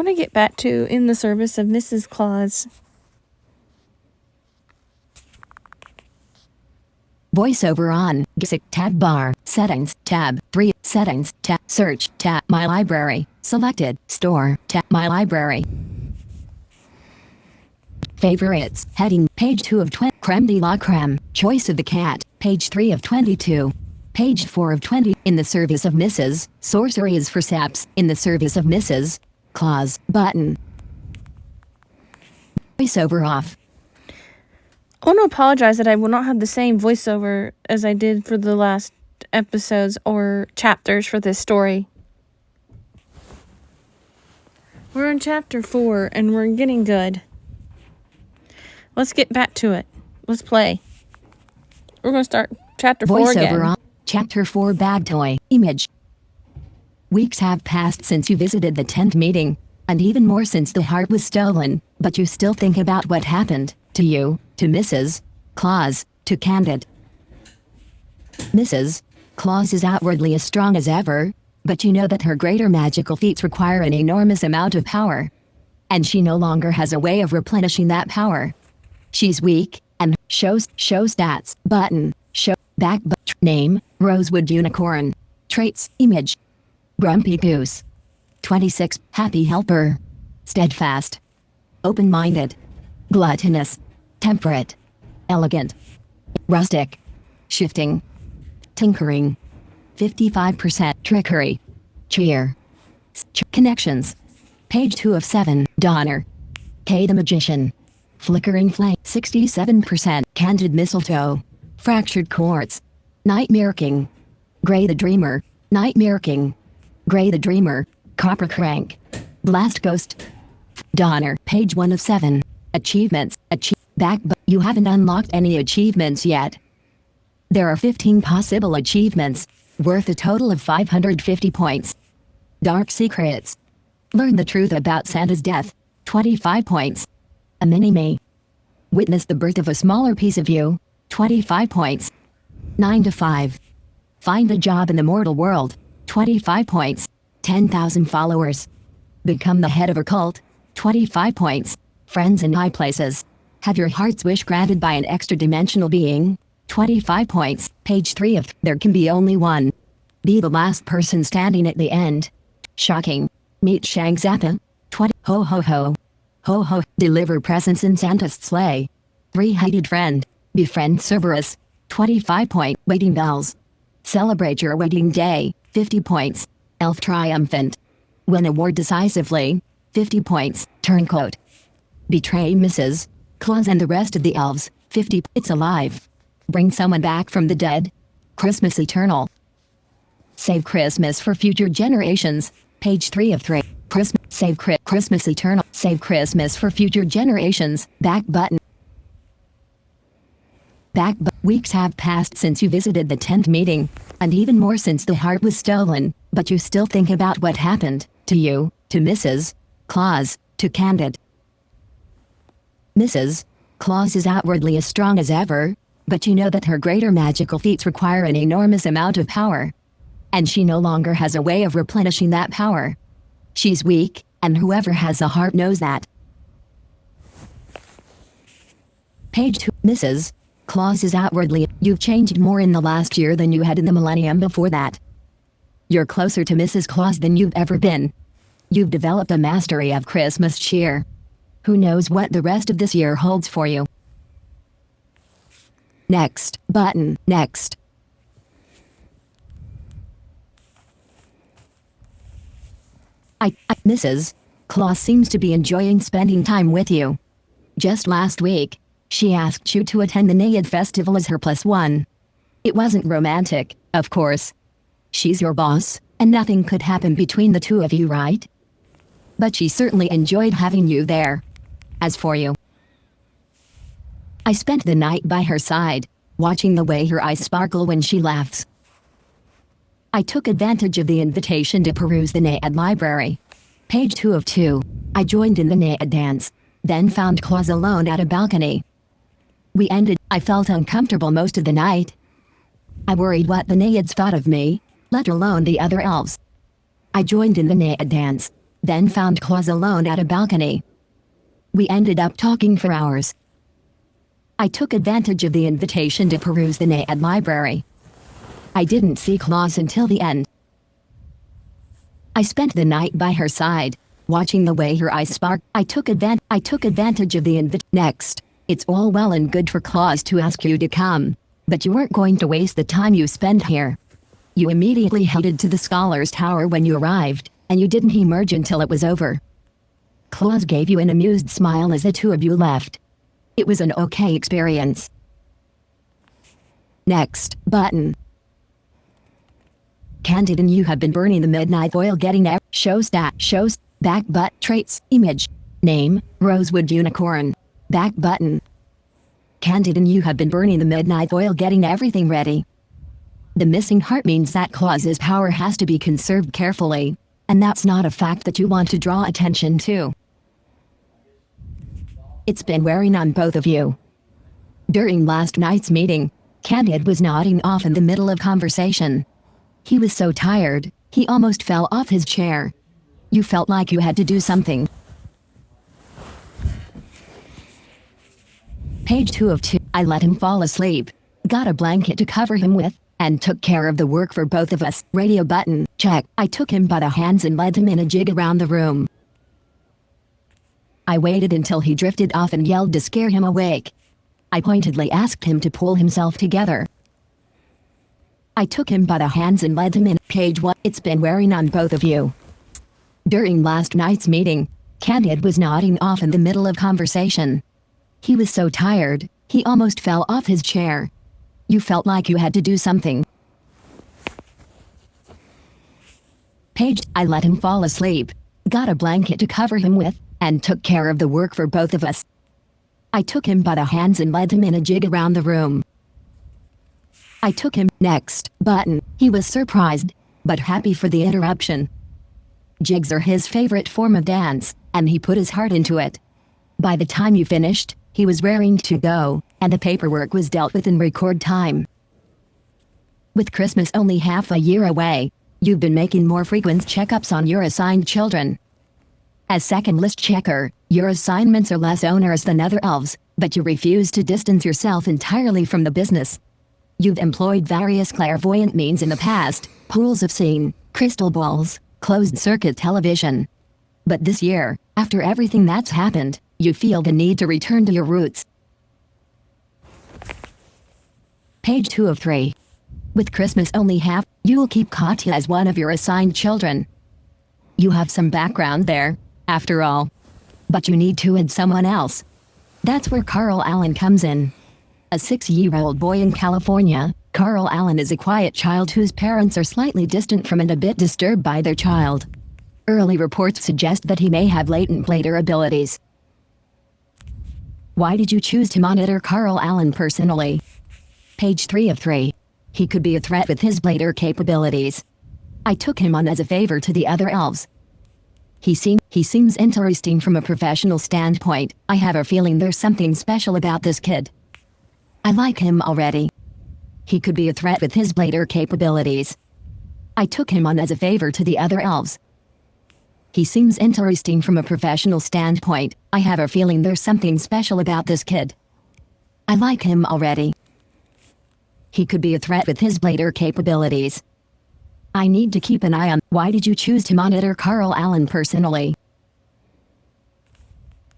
want to get back to In the Service of Mrs. Claus. Voiceover on. Basic tab bar. Settings. Tab 3. Settings. Tab. Search. Tab. My library. Selected. Store. Tab. My library. Favorites. Heading. Page 2 of 20. Creme de la creme. Choice of the cat. Page 3 of 22. Page 4 of 20. In the service of Mrs. Sorcery is for saps. In the service of Mrs. Claus. Button. Voiceover off. I want to apologize that I will not have the same voiceover as I did for the last episodes or chapters for this story. We're on chapter 4 and we're getting good. Let's get back to it. Let's play. We're going to start chapter 4 again. Voiceover on. Chapter 4 Bag Toy. Image. Weeks have passed since you visited the tent meeting, and even more since the heart was stolen, but you still think about what happened to you, to Mrs. Claus, to Candid. Mrs. Claus is outwardly as strong as ever, but you know that her greater magical feats require an enormous amount of power. And she no longer has a way of replenishing that power. She's weak, and show stats, button, show, back, name, Rosewood Unicorn. Traits, image. Grumpy Goose. 26, happy helper. Steadfast. Open-minded. Gluttonous. Temperate. Elegant. Rustic. Shifting. Tinkering. 55% trickery. Cheer. Connections. Page 2 of 7. Donner. Kay the Magician. Flickering flame. 67%. Candid mistletoe. Fractured quartz. Nightmare King. Gray the Dreamer. Nightmare King. Gray the Dreamer. Copper Crank. Blast Ghost. Donner. Page 1 of 7. Achievements. You haven't unlocked any achievements yet. There are 15 possible achievements, worth a total of 550 points. Dark Secrets. Learn the truth about Santa's death. 25 points. A mini-me. Witness the birth of a smaller piece of you. 25 points. 9 to 5. Find a job in the mortal world. 25 points. 10,000 followers. Become the head of a cult. 25 points. Friends in high places. Have your heart's wish granted by an extra-dimensional being. 25 points. Page 3 of There Can Be Only One. Be the last person standing at the end. Shocking. Meet Shang Zappa. 20. Ho ho ho. Ho ho. Deliver presents in Santa's sleigh. Three-headed friend. Befriend Cerberus. 25 point. Waiting bells. Celebrate your wedding day. 50 points. Elf triumphant. Win award decisively. 50 points. Turncoat. Betray Mrs. Claus and the rest of the elves. 50. It's alive. Bring someone back from the dead. Christmas eternal. Save Christmas for future generations. Page 3 of 3. Christmas. Save Christmas eternal. Save Christmas for future generations. Back button. Weeks have passed since you visited the tent meeting, and even more since the heart was stolen, but you still think about what happened to you, to Mrs. Claus, to Candid. Mrs. Claus is outwardly as strong as ever, but you know that her greater magical feats require an enormous amount of power. And she no longer has a way of replenishing that power. She's weak, and whoever has a heart knows that. Page 2. Mrs. Claus is outwardly. You've changed more in the last year than you had in the millennium before that. You're closer to Mrs. Claus than you've ever been. You've developed a mastery of Christmas cheer. Who knows what the rest of this year holds for you? Next button. Next. Mrs. Claus seems to be enjoying spending time with you. Just last week, she asked you to attend the Naiad Festival as her +1. It wasn't romantic, of course. She's your boss, and nothing could happen between the two of you, right? But she certainly enjoyed having you there. As for you, I spent the night by her side, watching the way her eyes sparkle when she laughs. I took advantage of the invitation to peruse the Naiad library. Page 2 of 2. I joined in the Naiad dance, then found Claus alone at a balcony. I felt uncomfortable most of the night. I worried what the Naiads thought of me, let alone the other elves. I joined in the Naiad dance, then found Claus alone at a balcony. We ended up talking for hours. I took advantage of the invitation to peruse the NAAD library. I didn't see Claus until the end. I spent the night by her side, watching the way her eyes sparkled. I took advantage of the invitation. Next, it's all well and good for Claus to ask you to come, but you weren't going to waste the time you spend here. You immediately headed to the Scholars Tower when you arrived, and you didn't emerge until it was over. Claus gave you an amused smile as the two of you left. It was an okay experience. Next button. Candid and you have been burning the midnight oil getting shows back butt traits image name Rosewood Unicorn back button. Candid and you have been burning the midnight oil getting everything ready. The missing heart means that Claus's power has to be conserved carefully, and that's not a fact that you want to draw attention to. It's been wearing on both of you. During last night's meeting, Candid was nodding off in the middle of conversation. He was so tired, he almost fell off his chair. You felt like you had to do something. Page 2 of 2. I let him fall asleep, got a blanket to cover him with, and took care of the work for both of us. Radio button, check. I took him by the hands and led him in a jig around the room. I waited until he drifted off and yelled to scare him awake. I pointedly asked him to pull himself together. I took him by the hands and led him in. Page 1. It's been wearing on both of you. During last night's meeting, Candid was nodding off in the middle of conversation. He was so tired, he almost fell off his chair. You felt like you had to do something. Page. I let him fall asleep, got a blanket to cover him with, and took care of the work for both of us. I took him by the hands and led him in a jig around the room. I took him. Next button. He was surprised, but happy for the interruption. Jigs are his favorite form of dance, and he put his heart into it. By the time you finished, he was raring to go, and the paperwork was dealt with in record time. With Christmas only half a year away, you've been making more frequent checkups on your assigned children. As second list checker, your assignments are less onerous than other elves, but you refuse to distance yourself entirely from the business. You've employed various clairvoyant means in the past, pools of seeing, crystal balls, closed-circuit television. But this year, after everything that's happened, you feel the need to return to your roots. Page 2 of 3. With Christmas only half, you'll keep Katya as one of your assigned children. You have some background there, after all. But you need to add someone else. That's where Carl Allen comes in. A 6-year-old boy in California, Carl Allen is a quiet child whose parents are slightly distant from and a bit disturbed by their child. Early reports suggest that he may have latent Blader abilities. Why did you choose to monitor Carl Allen personally? Page 3 of 3. He could be a threat with his Blader capabilities. I took him on as a favor to the other elves. He seems interesting from a professional standpoint. I have a feeling there's something special about this kid. I like him already. He could be a threat with his Blader capabilities. I took him on as a favor to the other elves. He seems interesting from a professional standpoint. I have a feeling there's something special about this kid. I like him already. He could be a threat with his Blader capabilities. I need to keep an eye on. Why did you choose to monitor Carl Allen personally?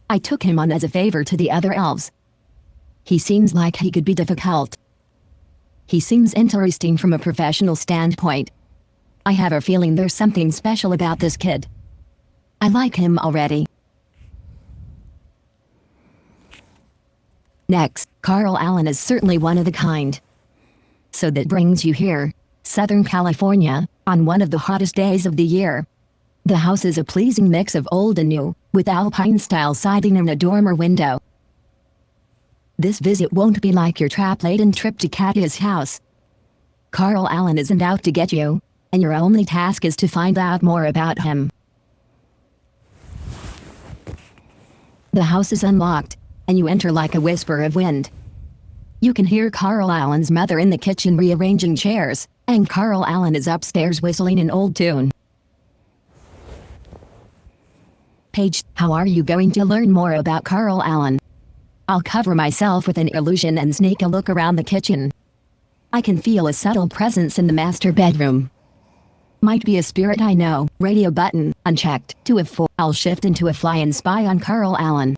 I took him on as a favor to the other elves. He seems like he could be difficult. He seems interesting from a professional standpoint. I have a feeling there's something special about this kid. I like him already. Next, Carl Allen is certainly one of the kind. So that brings you here, Southern California, on one of the hottest days of the year. The house is a pleasing mix of old and new, with Alpine-style siding and a dormer window. This visit won't be like your trap-laden trip to Katya's house. Carl Allen isn't out to get you, and your only task is to find out more about him. The house is unlocked, and you enter like a whisper of wind. You can hear Carl Allen's mother in the kitchen rearranging chairs, and Carl Allen is upstairs whistling an old tune. Paige, how are you going to learn more about Carl Allen? I'll cover myself with an illusion and sneak a look around the kitchen. I can feel a subtle presence in the master bedroom. Might be a spirit I know. Radio button, unchecked. 2 of 4. I'll shift into a fly and spy on Carl Allen.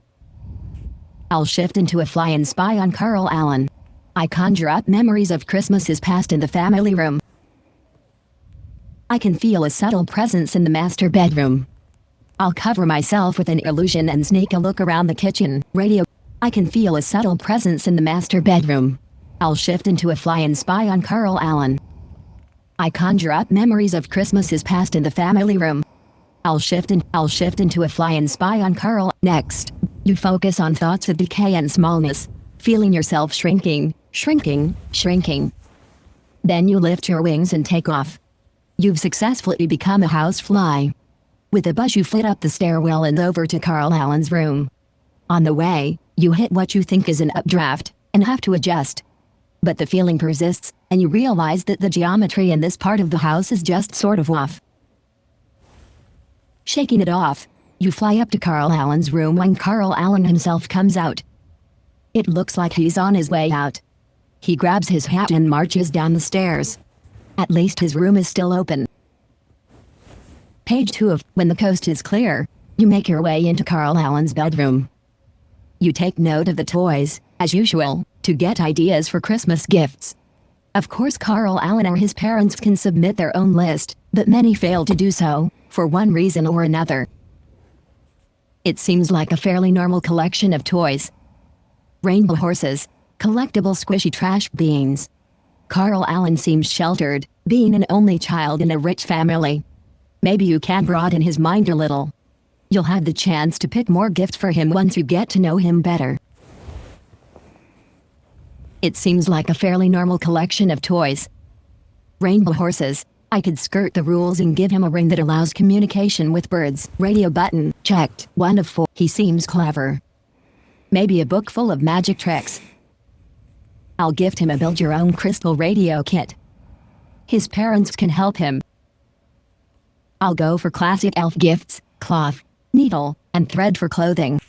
I'll shift into a fly and spy on Carl Allen. I conjure up memories of Christmases past in the family room. I can feel a subtle presence in the master bedroom. I'll cover myself with an illusion and sneak a look around the kitchen. Radio. I can feel a subtle presence in the master bedroom. I'll shift into a fly and spy on Carl Allen. I conjure up memories of Christmases past in the family room. I'll shift into a fly and spy on Carl. Next, you focus on thoughts of decay and smallness, feeling yourself shrinking. Then you lift your wings and take off. You've successfully become a housefly. With a buzz you flit up the stairwell and over to Carl Allen's room. On the way, you hit what you think is an updraft, and have to adjust. But the feeling persists, and you realize that the geometry in this part of the house is just sort of off. Shaking it off, you fly up to Carl Allen's room when Carl Allen himself comes out. It looks like he's on his way out. He grabs his hat and marches down the stairs. At least his room is still open. Page 2 of When the Coast is Clear, you make your way into Carl Allen's bedroom. You take note of the toys, as usual, to get ideas for Christmas gifts. Of course, Carl Allen or his parents can submit their own list, but many fail to do so, for one reason or another. It seems like a fairly normal collection of toys. Rainbow horses, collectible squishy trash beans. Carl Allen seems sheltered, being an only child in a rich family. Maybe you can broaden his mind a little. You'll have the chance to pick more gifts for him once you get to know him better. It seems like a fairly normal collection of toys. Rainbow horses. I could skirt the rules and give him a ring that allows communication with birds. Radio button, checked. 1 of 4. He seems clever. Maybe a book full of magic tricks. I'll gift him a build-your-own crystal radio kit. His parents can help him. I'll go for classic elf gifts, cloth, needle, and thread for clothing.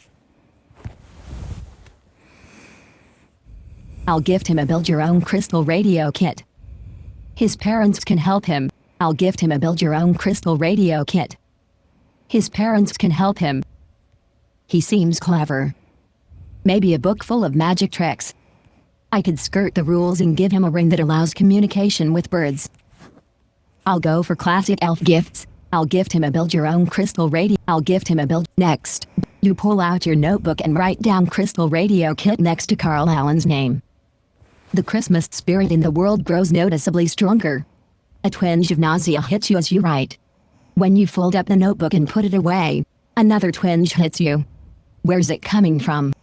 I'll gift him a build-your-own crystal radio kit. His parents can help him. I'll gift him a build-your-own crystal radio kit. His parents can help him. He seems clever. Maybe a book full of magic tricks. I could skirt the rules and give him a ring that allows communication with birds. I'll go for classic elf gifts. I'll gift him a build-your-own crystal radio. I'll gift him a build. Next, you pull out your notebook and write down crystal radio kit next to Carl Allen's name. The Christmas spirit in the world grows noticeably stronger. A twinge of nausea hits you as you write. When you fold up the notebook and put it away, another twinge hits you. Where's it coming from?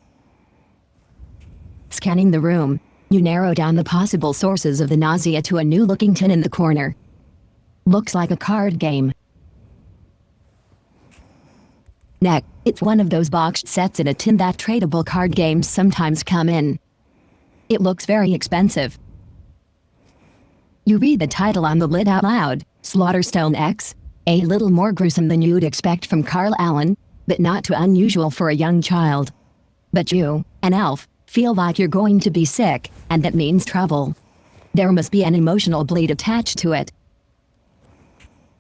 Scanning the room, you narrow down the possible sources of the nausea to a new-looking tin in the corner. Looks like a card game. Next, it's one of those boxed sets in a tin that tradable card games sometimes come in. It looks very expensive. You read the title on the lid out loud, Slaughterstone X, a little more gruesome than you'd expect from Carl Allen, but not too unusual for a young child. But you, an elf, feel like you're going to be sick, and that means trouble. There must be an emotional bleed attached to it.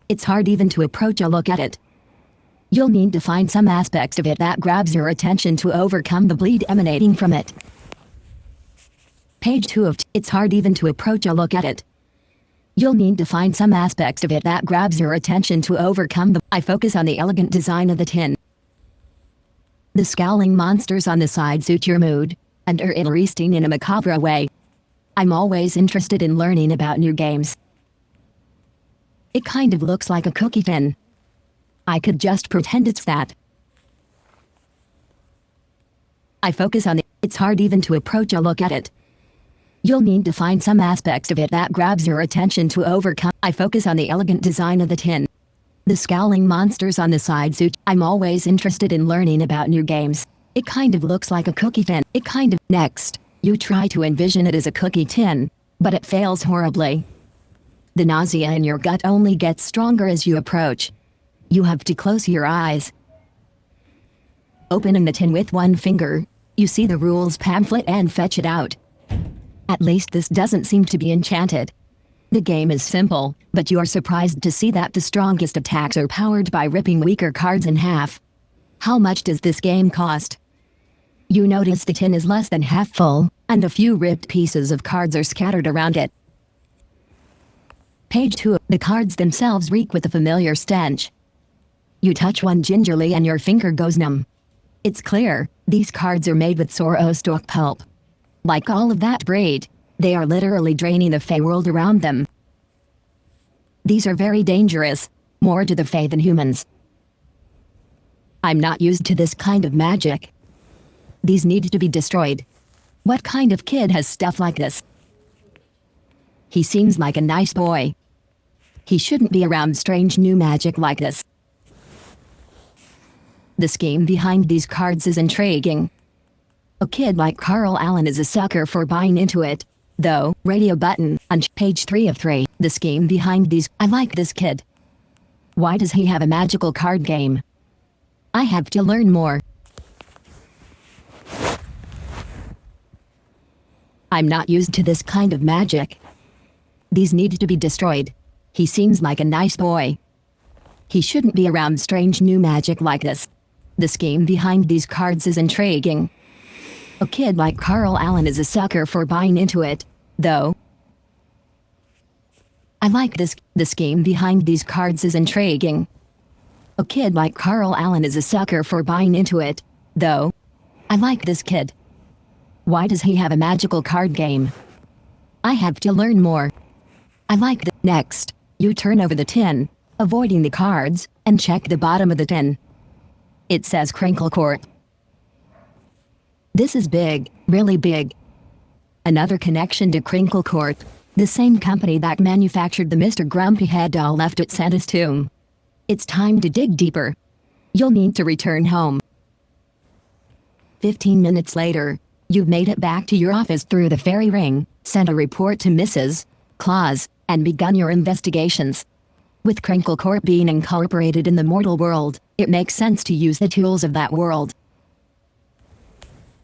It's hard even to approach a look at it. You'll need to find some aspects of it that grabs your attention to overcome the bleed emanating from it. Page 2 of It's hard even to approach a look at it. You'll need to find some aspects of it that grabs your attention to overcome the... I focus on the elegant design of the tin. The scowling monsters on the side suit your mood, and are interesting in a macabre way. I'm always interested in learning about new games. It kind of looks like a cookie tin. I could just pretend it's that. I focus on the... It's hard even to approach a look at it. You'll need to find some aspects of it that grabs your attention to overcome... I focus on the elegant design of the tin. The scowling monsters on the side suit... I'm always interested in learning about new games. It kind of looks like a cookie tin. It kind of... Next, you try to envision it as a cookie tin, but it fails horribly. The nausea in your gut only gets stronger as you approach. You have to close your eyes. Opening the tin with one finger, you see the rules pamphlet and fetch it out. At least this doesn't seem to be enchanted. The game is simple, but you are surprised to see that the strongest attacks are powered by ripping weaker cards in half. How much does this game cost? You notice the tin is less than half full, and a few ripped pieces of cards are scattered around it. Page 2. The cards themselves reek with a familiar stench. You touch one gingerly and your finger goes numb. It's clear, these cards are made with Sorostock pulp. Like all of that braid, they are literally draining the Fey world around them. These are very dangerous, more to the Fey than humans. I'm not used to this kind of magic. These need to be destroyed. What kind of kid has stuff like this? He seems like a nice boy. He shouldn't be around strange new magic like this. The scheme behind these cards is intriguing. A kid like Carl Allen is a sucker for buying into it, though. Radio button on page 3 of 3. The scheme behind these. I like this kid. Why does he have a magical card game? I have to learn more. I'm not used to this kind of magic. These need to be destroyed. He seems like a nice boy. He shouldn't be around strange new magic like this. The scheme behind these cards is intriguing. A kid like Carl Allen is a sucker for buying into it, though. I like this. The scheme behind these cards is intriguing. A kid like Carl Allen is a sucker for buying into it, though. I like this kid. Why does he have a magical card game? I have to learn more. I like the. Next, you turn over the tin, avoiding the cards, and check the bottom of the tin. It says Crinkle Corp. This is big, really big. Another connection to Crinkle Corp, the same company that manufactured the Mr. Grumpy Head doll left at Santa's tomb. It's time to dig deeper. You'll need to return home. 15 minutes later, you've made it back to your office through the fairy ring, sent a report to Mrs. Claus, and begun your investigations. With Crinkle Corp being incorporated in the mortal world, it makes sense to use the tools of that world.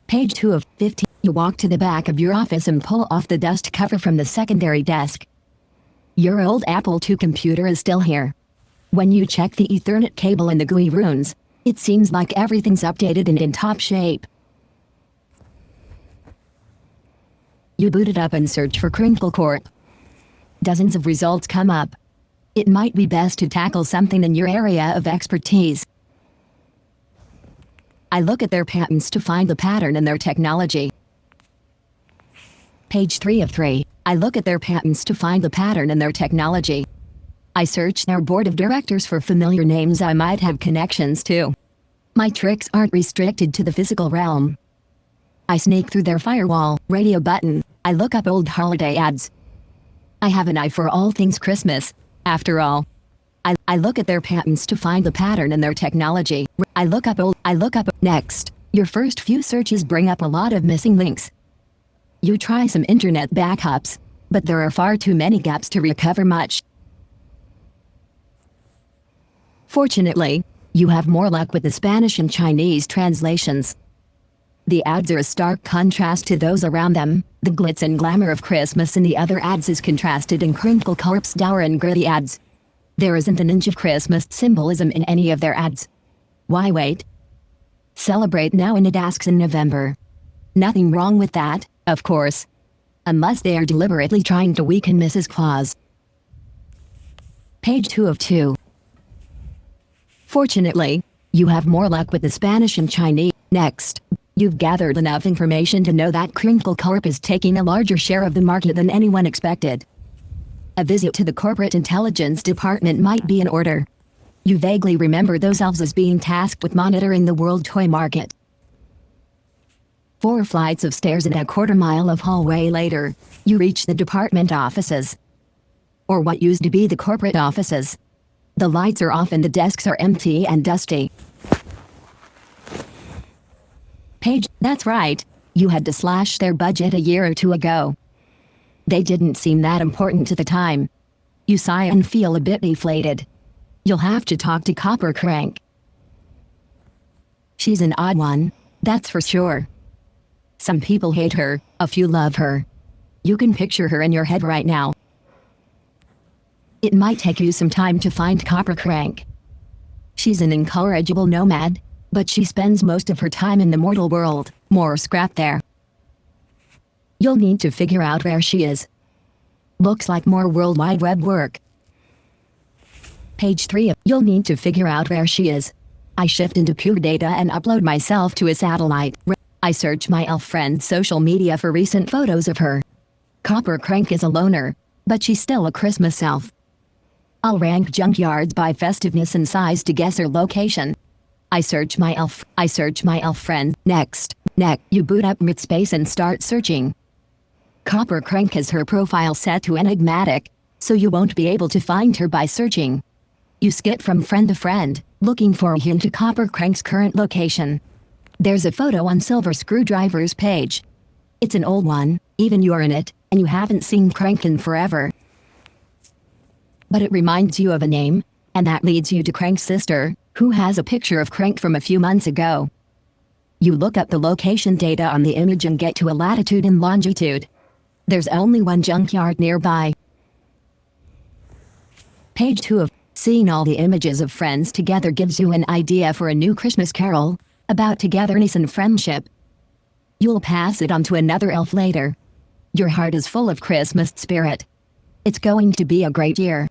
Page 2 of 15. You walk to the back of your office and pull off the dust cover from the secondary desk. Your old Apple II computer is still here. When you check the Ethernet cable in the GUI runes, it seems like everything's updated and in top shape. You boot it up and search for Crinkle Corp. Dozens of results come up. It might be best to tackle something in your area of expertise. I look at their patents to find the pattern in their technology. Page 3 of 3. I look at their patents to find the pattern in their technology. I search their board of directors for familiar names I might have connections to. My tricks aren't restricted to the physical realm. I sneak through their firewall. Radio button. I look up old holiday ads. I have an eye for all things Christmas, after all. I look at their patents to find the pattern in their technology. I look up. Next, your first few searches bring up a lot of missing links. You try some internet backups, but there are far too many gaps to recover much. Fortunately, you have more luck with the Spanish and Chinese translations. The ads are a stark contrast to those around them. The glitz and glamour of Christmas in the other ads is contrasted in Crinkle Corp's dour and gritty ads. There isn't an inch of Christmas symbolism in any of their ads. Why wait? Celebrate now and it asks in November. Nothing wrong with that, of course. Unless they are deliberately trying to weaken Mrs. Claus. Page 2 of 2. Fortunately, you have more luck with the Spanish and Chinese. Next, you've gathered enough information to know that Crinkle Corp is taking a larger share of the market than anyone expected. A visit to the corporate intelligence department might be in order. You vaguely remember those elves as being tasked with monitoring the world toy market. 4 flights of stairs and a quarter-mile of hallway later, you reach the department offices. Or what used to be the corporate offices. The lights are off and the desks are empty and dusty. Page, that's right. You had to slash their budget a year or 2 ago. They didn't seem that important at the time. You sigh and feel a bit deflated. You'll have to talk to Copper Crank. She's an odd one, that's for sure. Some people hate her, a few love her. You can picture her in your head right now. It might take you some time to find Copper Crank. She's an incorrigible nomad, but she spends most of her time in the mortal world. More scrap there. You'll need to figure out where she is. Looks like more World Wide Web work. Page 3 of you'll need to figure out where she is. I shift into pure data and upload myself to a satellite. I search my elf friend's social media for recent photos of her. Copper Crank is a loner, but she's still a Christmas elf. I'll rank junkyards by festiveness and size to guess her location. I search my elf friend. Next, you boot up Mitspace and start searching. Copper Crank has her profile set to enigmatic, so you won't be able to find her by searching. You skip from friend to friend, looking for a hint to Copper Crank's current location. There's a photo on Silver Screwdriver's page. It's an old one, even you're in it, and you haven't seen Crank in forever. But it reminds you of a name, and that leads you to Crank's sister, who has a picture of Crank from a few months ago. You look up the location data on the image and get to a latitude and longitude. There's only one junkyard nearby. Page 2 of seeing all the images of friends together gives you an idea for a new Christmas carol, about togetherness and friendship. You'll pass it on to another elf later. Your heart is full of Christmas spirit. It's going to be a great year.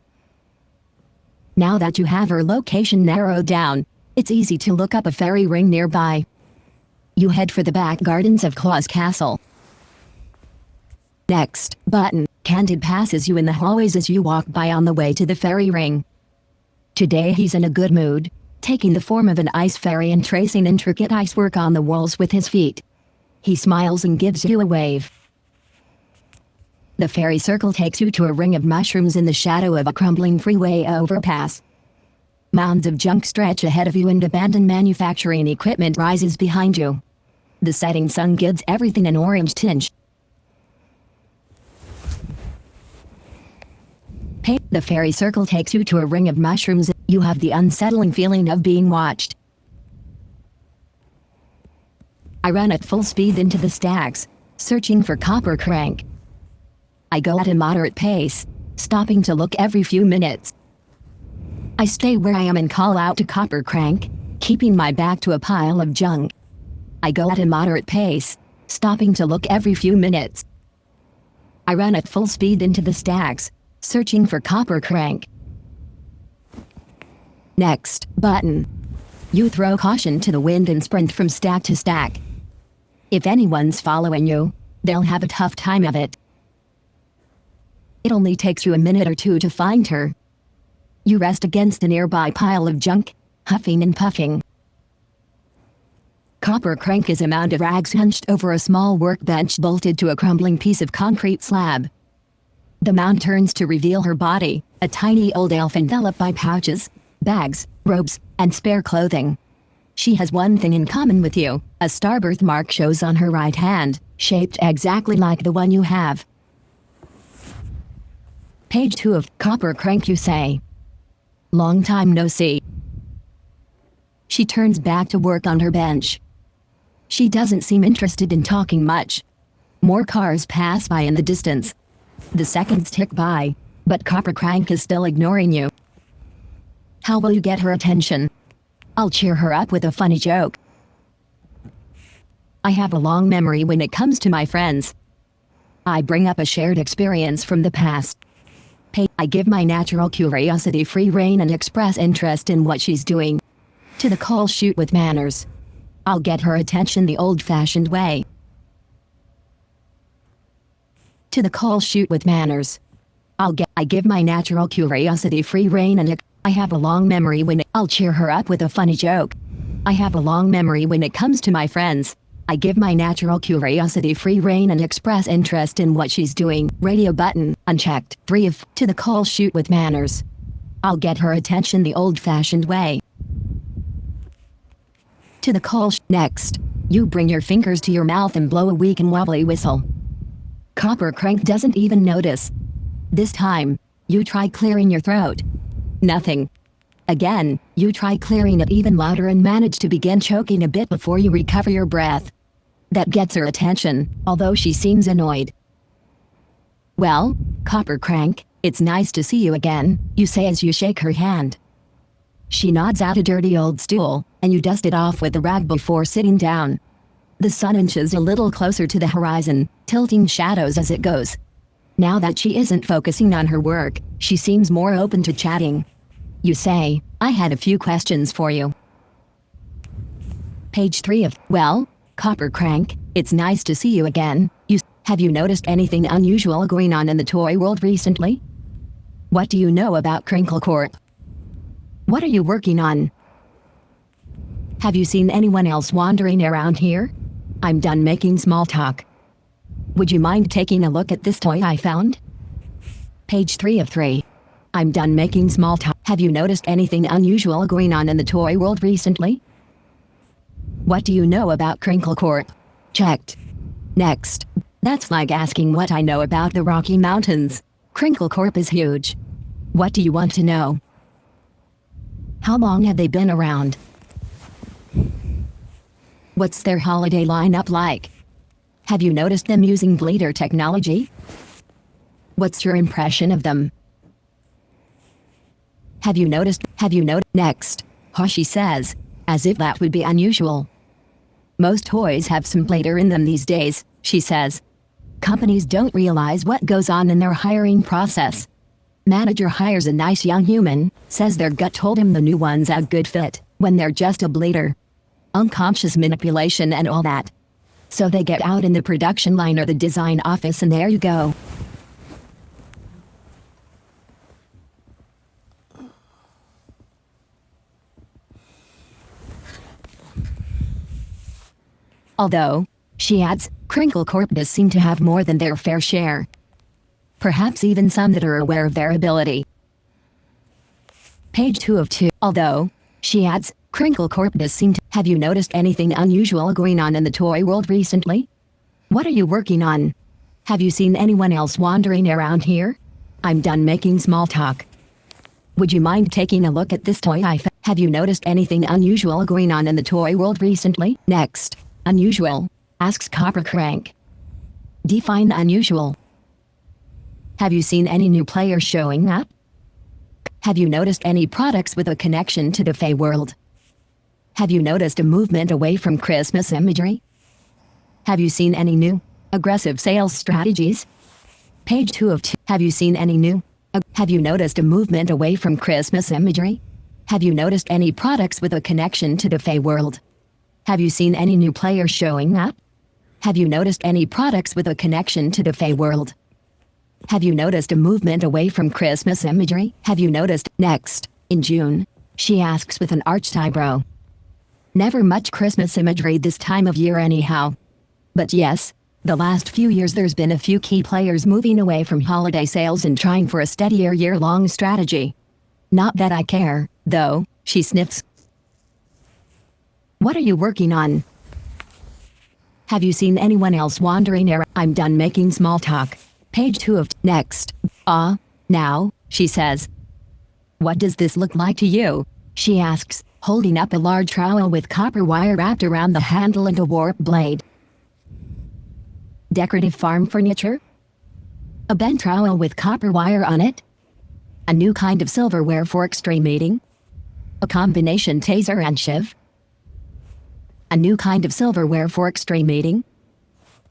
Now that you have her location narrowed down, it's easy to look up a fairy ring nearby. You head for the back gardens of Claus Castle. Next, button, Candid passes you in the hallways as you walk by on the way to the fairy ring. Today he's in a good mood, taking the form of an ice fairy and tracing intricate icework on the walls with his feet. He smiles and gives you a wave. The fairy circle takes you to a ring of mushrooms in the shadow of a crumbling freeway overpass. Mounds of junk stretch ahead of you and abandoned manufacturing equipment rises behind you. The setting sun gives everything an orange tinge. The fairy circle takes you to a ring of mushrooms. You have the unsettling feeling of being watched. I run at full speed into the stacks, searching for Copper Crank. I go at a moderate pace, stopping to look every few minutes. I stay where I am and call out to Copper Crank, keeping my back to a pile of junk. I go at a moderate pace, stopping to look every few minutes. I run at full speed into the stacks, searching for Copper Crank. Next, button. You throw caution to the wind and sprint from stack to stack. If anyone's following you, they'll have a tough time of it. It only takes you a minute or two to find her. You rest against a nearby pile of junk, huffing and puffing. Copper Crank is a mound of rags hunched over a small workbench bolted to a crumbling piece of concrete slab. The mound turns to reveal her body, a tiny old elf enveloped by pouches, bags, robes, and spare clothing. She has one thing in common with you. A star birthmark shows on her right hand, shaped exactly like the one you have. Page 2 of Copper Crank. You say, "Long time no see." She turns back to work on her bench. She doesn't seem interested in talking much. More cars pass by in the distance. The seconds tick by, but Copper Crank is still ignoring you. How will you get her attention? I'll cheer her up with a funny joke. I have a long memory when it comes to my friends. I bring up a shared experience from the past. I give my natural curiosity free rein and express interest in what she's doing. To the call, shoot with manners. I'll get her attention the old-fashioned way. To the call, shoot with manners. I give my natural curiosity free rein and I have a long memory when I'll cheer her up with a funny joke. I have a long memory when it comes to my friends. I give my natural curiosity free rein and express interest in what she's doing. Radio button, unchecked. 3 of to the call, shoot with manners. I'll get her attention the old-fashioned way. To the call, next. You bring your fingers to your mouth and blow a weak and wobbly whistle. Copper Crank doesn't even notice. This time, you try clearing your throat. Nothing. Again, you try clearing it even louder and manage to begin choking a bit before you recover your breath. That gets her attention, although she seems annoyed. "Well, Copper Crank, it's nice to see you again," you say as you shake her hand. She nods at a dirty old stool, and you dust it off with a rag before sitting down. The sun inches a little closer to the horizon, tilting shadows as it goes. Now that she isn't focusing on her work, she seems more open to chatting. You say, "I had a few questions for you." Page 3 of, "Well, Copper Crank, it's nice to see you again. Have you noticed anything unusual going on in the toy world recently? What do you know about Crinkle Corp? What are you working on? Have you seen anyone else wandering around here? I'm done making small talk. Would you mind taking a look at this toy I found?" Page 3 of 3. I'm done making small talk. Have you noticed anything unusual going on in the toy world recently? What do you know about Crinkle Corp? Checked. Next. That's like asking what I know about the Rocky Mountains. Crinkle Corp is huge. What do you want to know? How long have they been around? What's their holiday lineup like? Have you noticed them using bleeder technology? What's your impression of them? Have you noticed? Next. Hoshi says, as if that would be unusual. Most toys have some bleeder in them these days, she says. Companies don't realize what goes on in their hiring process. Manager hires a nice young human, says their gut told him the new one's a good fit, when they're just a bleeder. Unconscious manipulation and all that. So they get out in the production line or the design office and there you go. Although, she adds, Crinkle Corp does seem to have more than their fair share. Perhaps even some that are aware of their ability. Page 2 of 2. Although, she adds, Crinkle Corp does seem to... Have you noticed anything unusual going on in the toy world recently? What are you working on? Have you seen anyone else wandering around here? I'm done making small talk. Would you mind taking a look at this toy I found? Have you noticed anything unusual going on in the toy world recently? Next. Unusual, asks Copper Crank. Define unusual. Have you seen any new players showing up? Have you noticed any products with a connection to the Fey world? Have you noticed a movement away from Christmas imagery? Have you seen any new, aggressive sales strategies? Page 2 of 2. Have you seen any new? Have you noticed a movement away from Christmas imagery? Have you noticed any products with a connection to the Fey world? Have you seen any new players showing up? Have you noticed any products with a connection to the Fey world? Have you noticed a movement away from Christmas imagery? Have you noticed? Next, in June, she asks with an arched eyebrow. Never much Christmas imagery this time of year anyhow. But yes, the last few years there's been a few key players moving away from holiday sales and trying for a steadier year-long strategy. Not that I care, though, she sniffs. What are you working on? Have you seen anyone else wandering around? I'm done making small talk. Page 2 of next. Now, she says. What does this look like to you? She asks, holding up a large trowel with copper wire wrapped around the handle and a warp blade. Decorative farm furniture? A bent trowel with copper wire on it? A new kind of silverware for extreme eating? A combination taser and shiv? A new kind of silverware for extreme eating?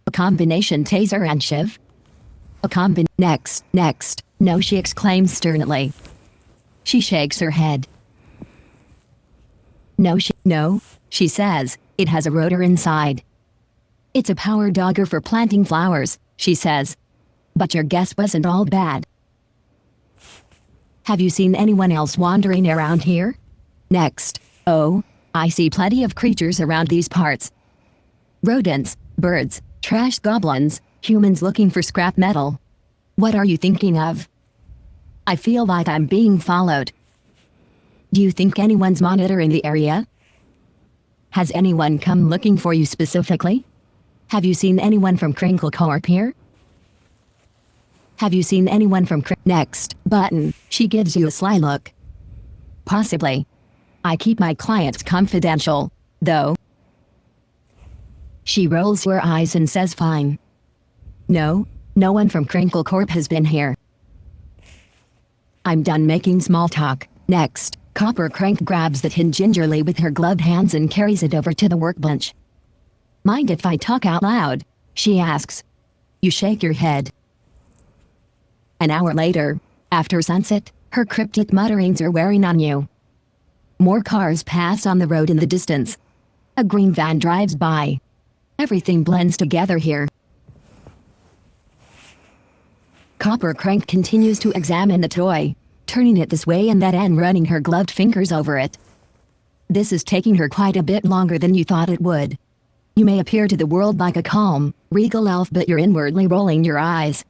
A combination taser and shiv? Next. No, she exclaims sternly. She shakes her head. No, she says, it has a rotor inside. It's a power dogger for planting flowers, she says. But your guess wasn't all bad. Have you seen anyone else wandering around here? Next. Oh, I see plenty of creatures around these parts. Rodents, birds, trash goblins, humans looking for scrap metal. What are you thinking of? I feel like I'm being followed. Do you think anyone's monitoring the area? Has anyone come looking for you specifically? Have you seen anyone from Crinkle Corp here? Have you seen anyone from Next button, she gives you a sly look. Possibly. I keep my clients confidential, though. She rolls her eyes and says fine. No, no one from Crinkle Corp has been here. I'm done making small talk. Next, Copper Crank grabs the tin gingerly with her gloved hands and carries it over to the workbench. Mind if I talk out loud? She asks. You shake your head. An hour later, after sunset, her cryptic mutterings are wearing on you. More cars pass on the road in the distance. A green van drives by. Everything blends together here. Copper Crank continues to examine the toy, turning it this way and that and running her gloved fingers over it. This is taking her quite a bit longer than you thought it would. You may appear to the world like a calm, regal elf, but you're inwardly rolling your eyes.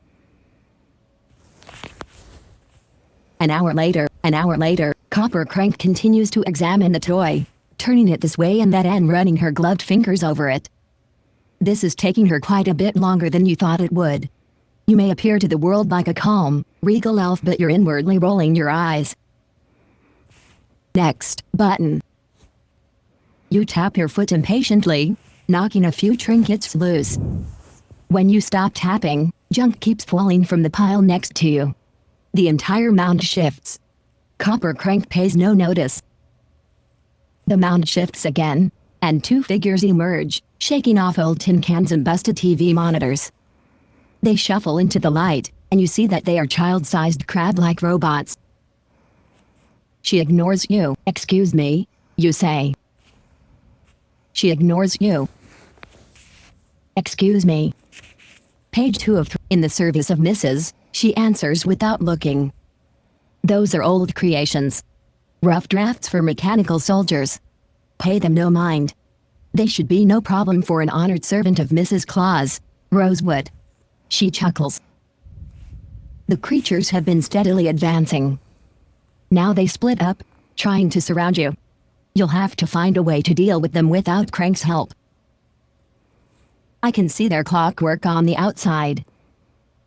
An hour later, Copper Crank continues to examine the toy, turning it this way and that and running her gloved fingers over it. This is taking her quite a bit longer than you thought it would. You may appear to the world like a calm, regal elf, but you're inwardly rolling your eyes. Next button. You tap your foot impatiently, knocking a few trinkets loose. When you stop tapping, junk keeps falling from the pile next to you. The entire mound shifts. Copper Crank pays no notice. The mound shifts again, and two figures emerge, shaking off old tin cans and busted TV monitors. They shuffle into the light, and you see that they are child-sized crab-like robots. She ignores you. Excuse me, you say. She ignores you. Excuse me. Page 2 of 3. In the service of Mrs., she answers without looking. Those are old creations. Rough drafts for mechanical soldiers. Pay them no mind. They should be no problem for an honored servant of Mrs. Claus, Rosewood. She chuckles. The creatures have been steadily advancing. Now they split up, trying to surround you. You'll have to find a way to deal with them without Crank's help. I can see their clockwork on the outside.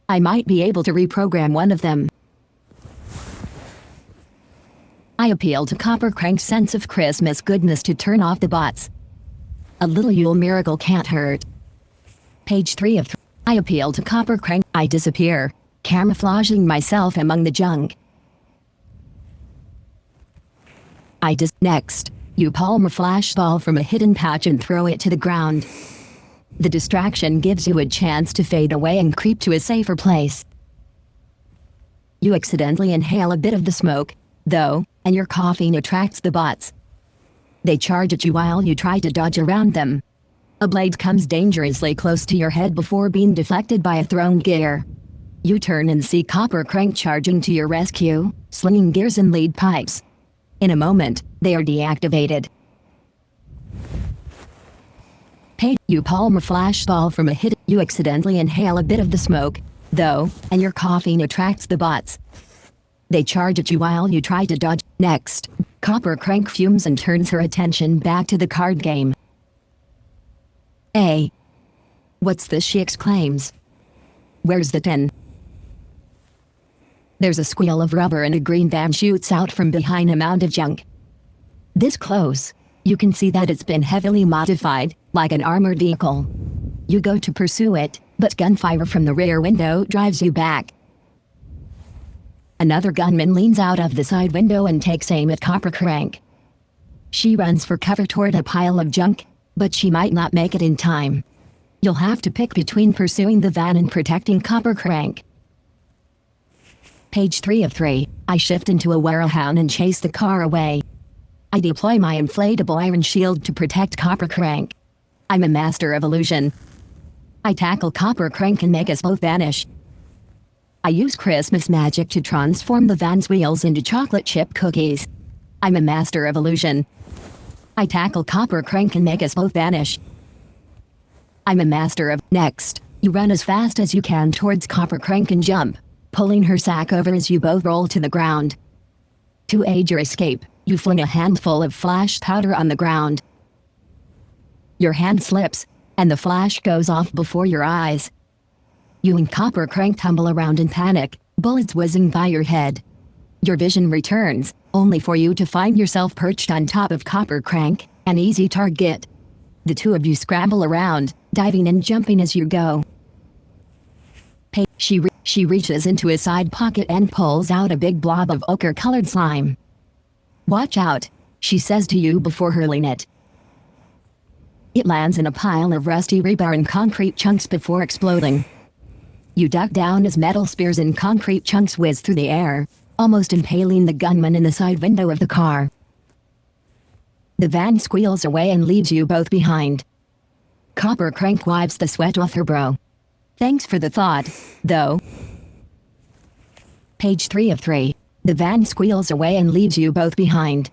I might be able to reprogram one of them. I appeal to Copper Crank's sense of Christmas goodness to turn off the bots. A little Yule miracle can't hurt. Page 3 of 3. I appeal to Copper Crank. I disappear, camouflaging myself among the junk. Next, you palm a flashball from a hidden pouch and throw it to the ground. The distraction gives you a chance to fade away and creep to a safer place. You accidentally inhale a bit of the smoke, though, and your coughing attracts the bots. They charge at you while you try to dodge around them. A blade comes dangerously close to your head before being deflected by a thrown gear. You turn and see Copper Crank charging to your rescue, slinging gears and lead pipes. In a moment, they are deactivated. You palm a flashball from a hidden. You accidentally inhale a bit of the smoke, though, and your coughing attracts the bots. They charge at you while you try to dodge. Next, Copper Crank fumes and turns her attention back to the card game. Hey! What's this? She exclaims. Where's the tin? There's a squeal of rubber and a green van shoots out from behind a mound of junk. This close, you can see that it's been heavily modified, like an armored vehicle. You go to pursue it, but gunfire from the rear window drives you back. Another gunman leans out of the side window and takes aim at Copper Crank. She runs for cover toward a pile of junk, but she might not make it in time. You'll have to pick between pursuing the van and protecting Copper Crank. Page 3 of 3. I shift into a warehound and chase the car away. I deploy my inflatable iron shield to protect Copper Crank. I'm a master of illusion. I tackle Copper Crank and make us both vanish. I use Christmas magic to transform the van's wheels into chocolate chip cookies. I'm a master of illusion. I tackle Copper Crank and make us both vanish. I'm a master of... Next, you run as fast as you can towards Copper Crank and jump, pulling her sack over as you both roll to the ground. To aid your escape, you fling a handful of flash powder on the ground. Your hand slips, and the flash goes off before your eyes. You and Copper Crank tumble around in panic, bullets whizzing by your head. Your vision returns, only for you to find yourself perched on top of Copper Crank, an easy target. The two of you scramble around, diving and jumping as you go. She reaches into his side pocket and pulls out a big blob of ochre-colored slime. "Watch out," she says to you before hurling it. It lands in a pile of rusty rebar and concrete chunks before exploding. You duck down as metal spears and concrete chunks whiz through the air, almost impaling the gunman in the side window of the car. The van squeals away and leaves you both behind. Copper Crank wipes the sweat off her brow. "Thanks for the thought, though." Page 3 of 3. The van squeals away and leaves you both behind.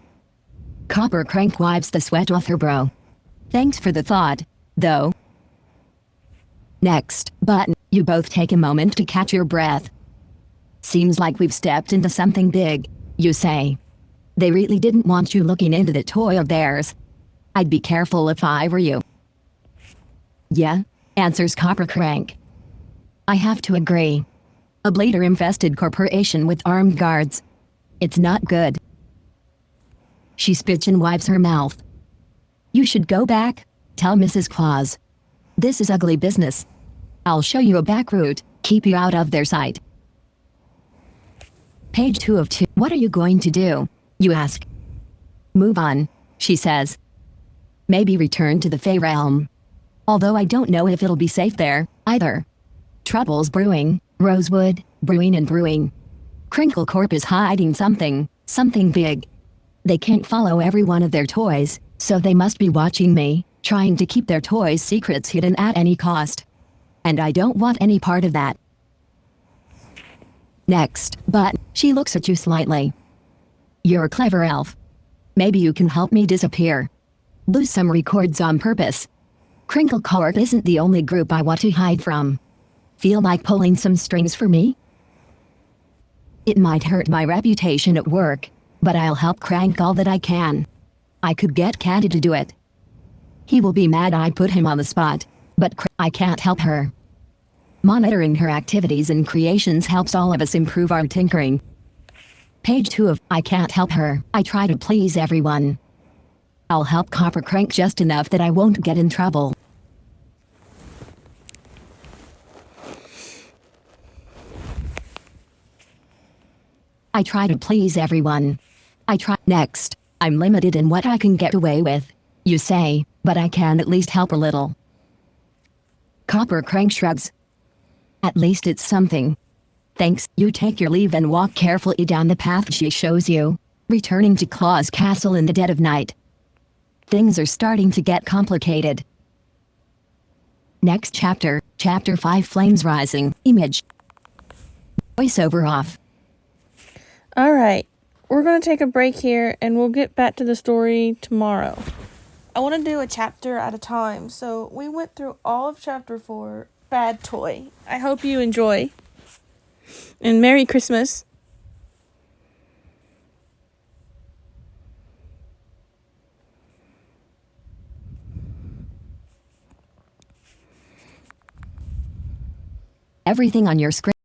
Copper Crank wipes the sweat off her brow. "Thanks for the thought, though." Next button. You both take a moment to catch your breath. "Seems like we've stepped into something big," you say. "They really didn't want you looking into the toy of theirs. I'd be careful if I were you." "Yeah," answers Copper Crank. "I have to agree. A blader-infested corporation with armed guards. It's not good." She spits and wipes her mouth. "You should go back, tell Mrs. Claus. This is ugly business. I'll show you a back route, keep you out of their sight." Page 2 of 2. "What are you going to do?" you ask. "Move on," she says. "Maybe return to the Fey Realm. Although I don't know if it'll be safe there, either. Trouble's brewing, Rosewood, brewing and brewing. Crinkle Corp is hiding something big. They can't follow every one of their toys, so they must be watching me, trying to keep their toys' secrets hidden at any cost. And I don't want any part of that." Next, but she looks at you slightly. "You're a clever elf. Maybe you can help me disappear. Lose some records on purpose. Crinkle Corp isn't the only group I want to hide from. Feel like pulling some strings for me? It might hurt my reputation at work, but I'll help Crank all that I can. I could get Caddy to do it. He will be mad I put him on the spot, but I can't help her. Monitoring her activities and creations helps all of us improve our tinkering." Page 2 of I can't help her. "I try to please everyone. I'll help Copper Crank just enough that I won't get in trouble." "I try to please everyone. Next, I'm limited in what I can get away with," you say, "but I can at least help a little." Copper Crank shrugs. "At least it's something. Thanks." You take your leave and walk carefully down the path she shows you, returning to Claus Castle in the dead of night. Things are starting to get complicated. Next chapter, Chapter 5, Flames Rising. Image. Voiceover off. All right. We're going to take a break here and we'll get back to the story tomorrow. I want to do a chapter at a time. So we went through all of chapter 4, Bad Toy. I hope you enjoy. And Merry Christmas. Everything on your screen.